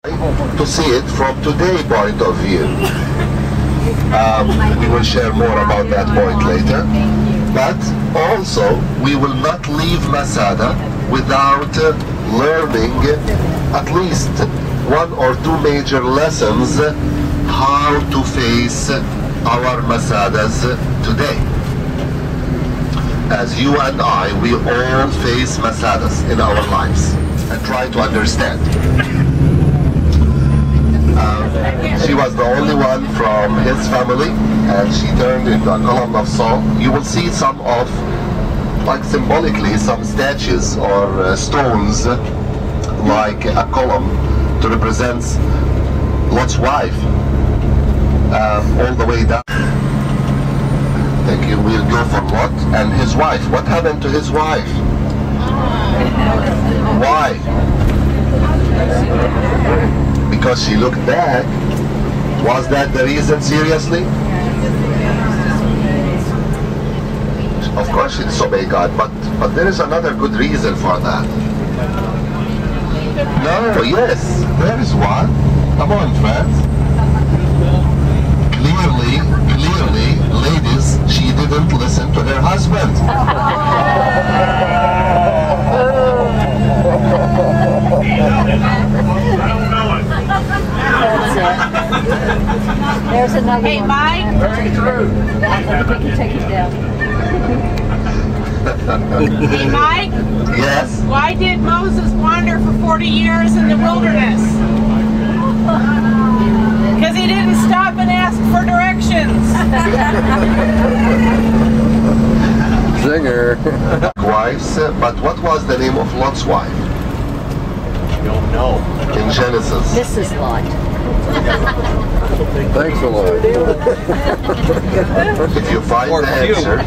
to see it from today's point of view. We will share more about that point later. But also, we will not leave Masada without learning at least one or two major lessons how to face our Masadas today. As you and I, we all face Masadas in our lives and try to understand. She was the only one from his family, and she turned into a column of salt. You will see some of, like symbolically, some statues or stones, like a column to represent Lot's wife, all the way down. Thank you. We'll go for Lot and his wife. What happened to his wife? Why? Because she looked back. Was that the reason, seriously? Of course she disobeyed God, but there is another good reason for that. No, yes, there is one. Come on, friends. Clearly, ladies, she didn't listen to her husband. There's another Hey, one. Mike. Very true. I think we can take it down. Hey, Mike. Yes? Why did Moses wander for 40 years in the wilderness? Because he didn't stop and ask for directions. Zinger. Wives, but what was the name of Lot's wife? Don't know. In Genesis. Mrs. Lot. Thanks a lot. If you find Or the few. answer,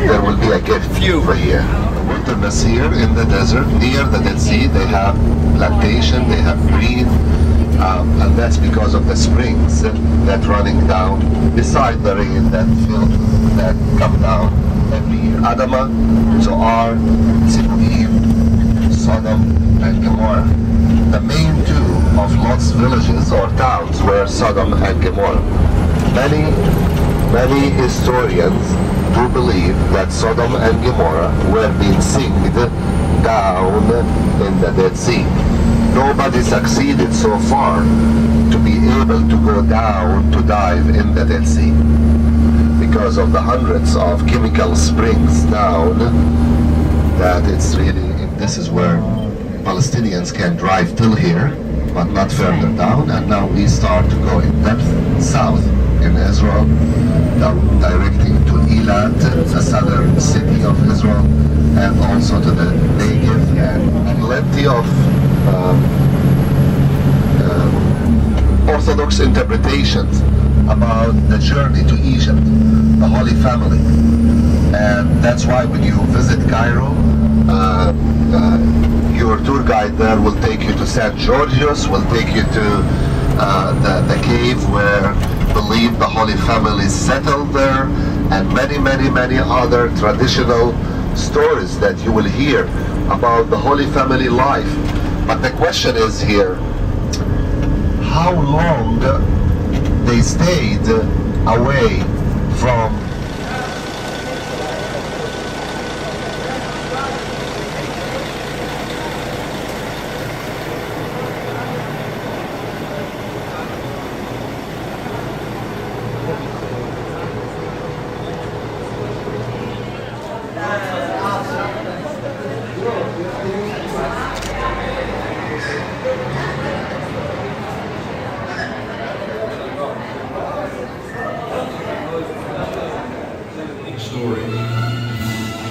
there will be a gift Few. for you. Wilderness here in the desert, near the Dead Sea, they have plantation, they have green, and that's because of the springs that running down beside the rain that come down every year. Adama, Zoar, Zeboim, Sodom, and Gomorrah. The main two of Lot's villages or towns were Sodom and Gomorrah. Many historians do believe that Sodom and Gomorrah were being sunk down in the Dead Sea. Nobody succeeded so far to be able to go down to dive in the Dead Sea because of the hundreds of chemical springs down that it's really, this is where Palestinians can drive till here, but not further down, and now we start to go in depth south in Israel, directing to Eilat, the southern city of Israel, and also to the Negev, and plenty of Orthodox interpretations about the journey to Egypt, the Holy Family. And that's why when you visit Cairo, your tour guide there will take you to St. Georgios, will take you to the cave where believe the Holy Family settled there, and many other traditional stories that you will hear about the Holy Family life. But the question is here, how long they stayed away from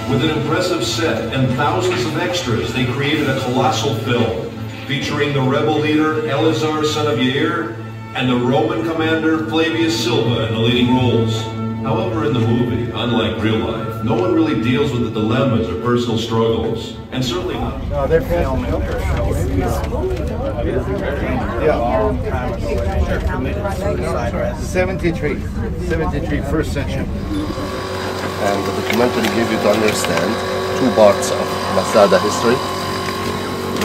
With an impressive set and thousands of extras, they created a colossal film featuring the rebel leader Eleazar, son of Yair, and the Roman commander Flavius Silva in the leading roles. However, in the movie, unlike real life, no one really deals with the dilemmas or personal struggles, and certainly not. No, they're filming their show. Yeah. 73, first century. and the documentary give you to understand two parts of Masada history.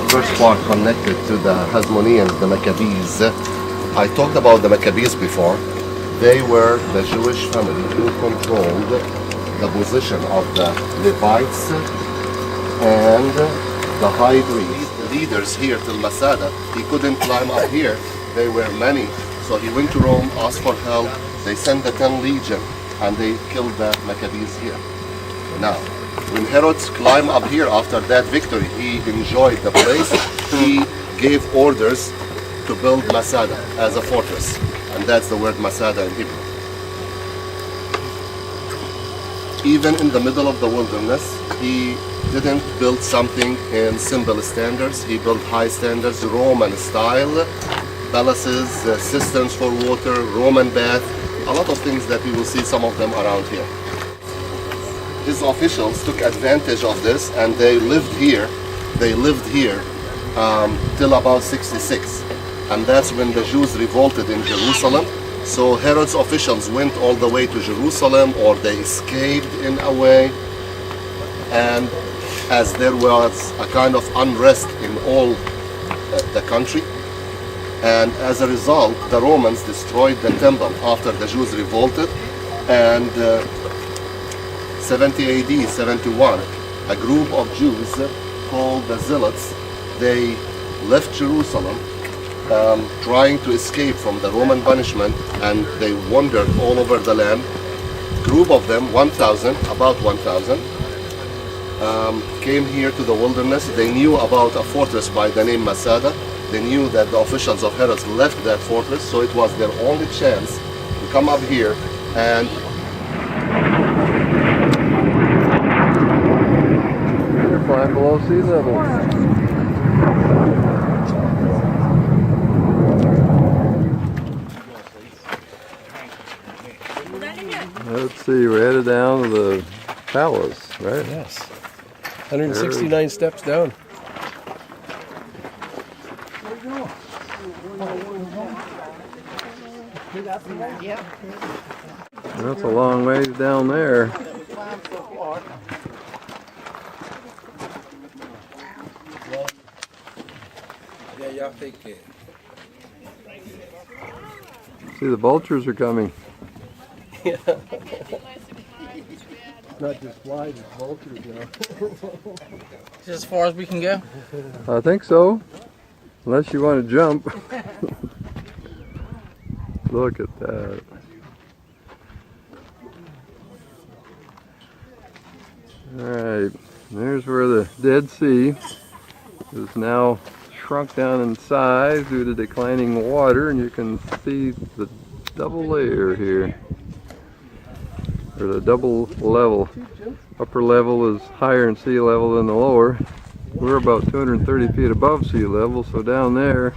first part connected to the Hasmoneans, the Maccabees. I talked about the Maccabees before. They were the Jewish family who controlled the position of the Levites and the high priest. The leaders here till Masada, he couldn't climb up here. They were many. So he went to Rome, asked for help. They sent the 10 legion and they killed the Maccabees here. Now, when Herod climbed up here after that victory, he enjoyed the place. He gave orders to build Masada as a fortress. And that's the word Masada in Hebrew. Even in the middle of the wilderness, he didn't build something in simple standards. He built high standards, Roman style, palaces, cisterns for water, Roman bath, a lot of things that we will see some of them around here. His officials took advantage of this and they lived here. They lived here till about 66. And that's when the Jews revolted in Jerusalem. So Herod's officials went all the way to Jerusalem, or they escaped in a way. And as there was a kind of unrest in all the country, and as a result, the Romans destroyed the temple after the Jews revolted. And 70 AD, 71, a group of Jews called the Zealots, they left Jerusalem trying to escape from the Roman punishment, and they wandered all over the land. Group of them, 1,000, about 1,000, came here to the wilderness. They knew about a fortress by the name Masada. They knew that the officials of Herod left that fortress, so it was their only chance to come up here and they're flying below sea level. Let's see, we're headed down to the palace, right? Yes. 169 steps down. That's a long ways down there. See, the vultures are coming. Not just flies, it's vultures now. Is this as far as we can go? I think so, unless you want to jump. Look at that. Alright, there's where the Dead Sea is now shrunk down in size due to declining water, and you can see the double layer here, or the double level. Upper level is higher in sea level than the lower. We're about 230 feet above sea level, so down there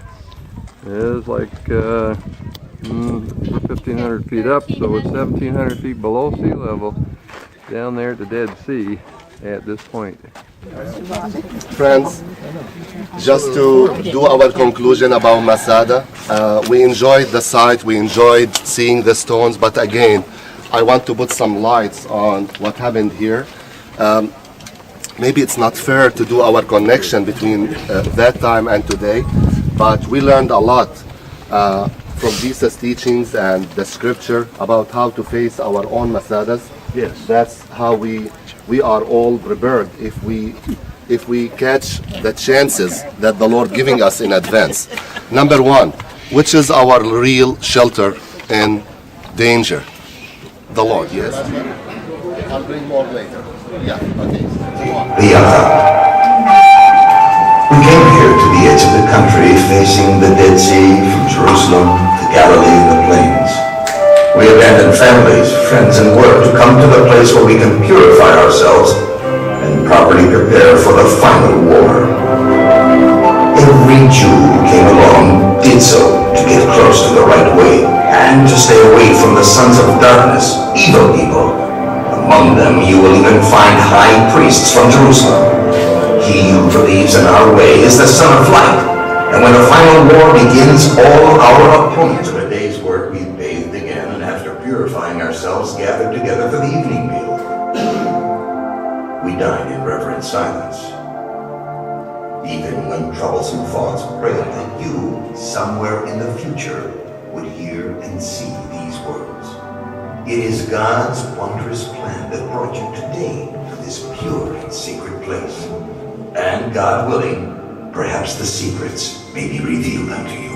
is like 1,500 feet up, so it's 1,700 feet below sea level down there at the Dead Sea at this point. friends, just to do our conclusion about Masada, we enjoyed the site, we enjoyed seeing the stones, but again, I want to put some lights on what happened here. Maybe it's not fair to do our connection between that time and today, but we learned a lot from Jesus' teachings and the scripture about how to face our own Masadas. Yes. That's how we are all prepared if we catch the chances that the Lord giving us in advance. Number one, which is our real shelter in danger? The Lord, yes? I'll bring more later. Yeah, okay. We came here to the edge of the country, facing the Dead Sea, from Jerusalem to Galilee and the plains. We abandoned families, friends, and work to come to the place where we can purify ourselves and properly prepare for the final war. Every Jew who came along did so to get close to the right way and to stay away from the sons of darkness, evil people. Among them you will even find high priests from Jerusalem. He who believes in our way is the son of light, and when the final war begins, all our opponents of a day's work we bathed again, and after purifying ourselves, gathered together for the evening meal. We dined in reverent silence. even when troublesome thoughts preyed that you, somewhere in the future, would hear and see these words. It is God's wondrous plan that brought you today to this pure and sacred place. And God willing, perhaps the secrets may be revealed unto you.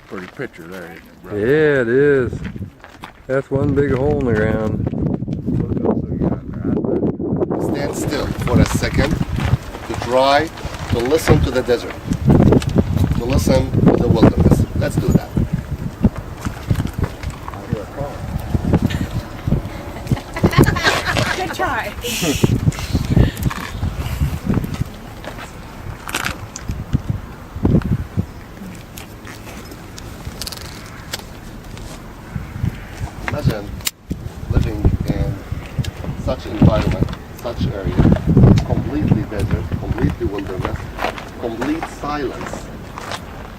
Pretty picture there. Bro. Yeah, it is. That's one big hole in the ground. Stand still for a second to try to listen to the desert, to listen to the wilderness. Let's do that. Good try. Imagine living in such environment, such area, completely desert, completely wilderness, complete silence.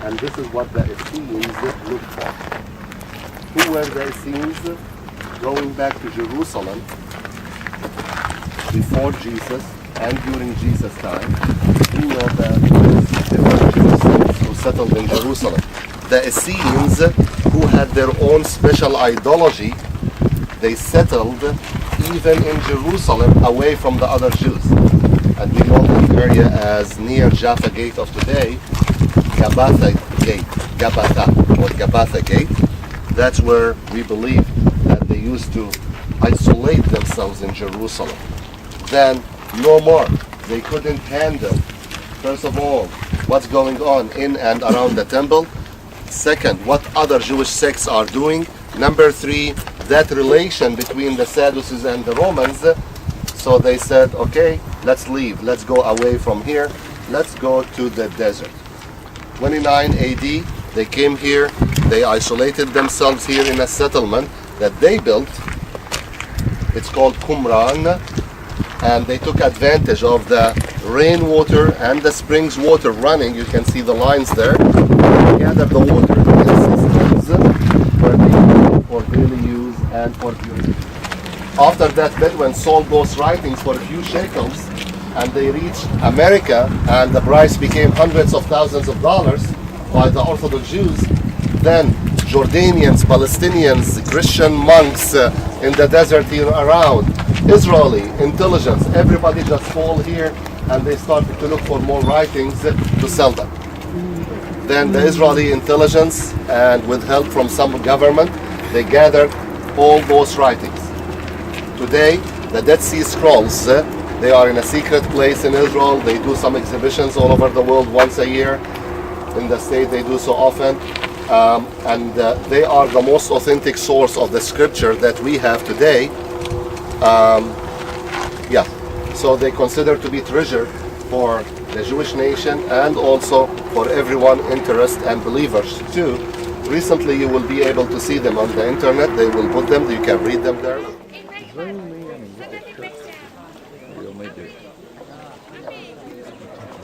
And this is what the Essenes looked for. Who were the Essenes? Going back to Jerusalem before Jesus and during Jesus' time. We know that there were Jews who settled in Jerusalem. The Essenes, who had their own special ideology, they settled even in Jerusalem away from the other Jews. And we know the area as near Jaffa Gate of today, Gabbatha Gate, or Gabbatha Gate. That's where we believe that they used to isolate themselves in Jerusalem. Then no more. They couldn't handle, first of all, what's going on in and around the temple. Second, what other Jewish sects are doing. Number three, that relation between the Sadducees and the Romans. So they said, okay, let's leave. Let's go away from here. Let's go to the desert. 29 AD, they came here. They isolated themselves here in a settlement that they built. It's called Qumran. And they took advantage of the rainwater and the springs water running. You can see the lines there. They gathered the water in systems for daily use and for beauty. After that bit, when Saul goes writings for a few shekels, and they reached America, and the price became hundreds of thousands of dollars by the Orthodox Jews, then Jordanians, Palestinians, Christian monks in the desert here around, Israeli intelligence, everybody just fall here, and they started to look for more writings to sell them. Then the Israeli intelligence, and with help from some government, they gathered all those writings. Today, the Dead Sea Scrolls, they are in a secret place in Israel. They do some exhibitions all over the world once a year. In the States, they do so often. And they are the most authentic source of the scripture that we have today. So they consider to be treasure for the Jewish nation and also for everyone interested and believers too. Recently, you will be able to see them on the internet. They will put them. You can read them there.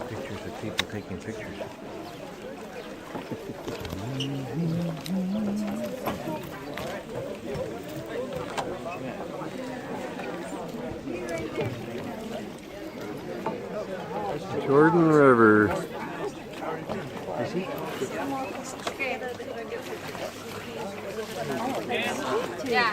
Pictures of people taking pictures. Jordan River. Yeah.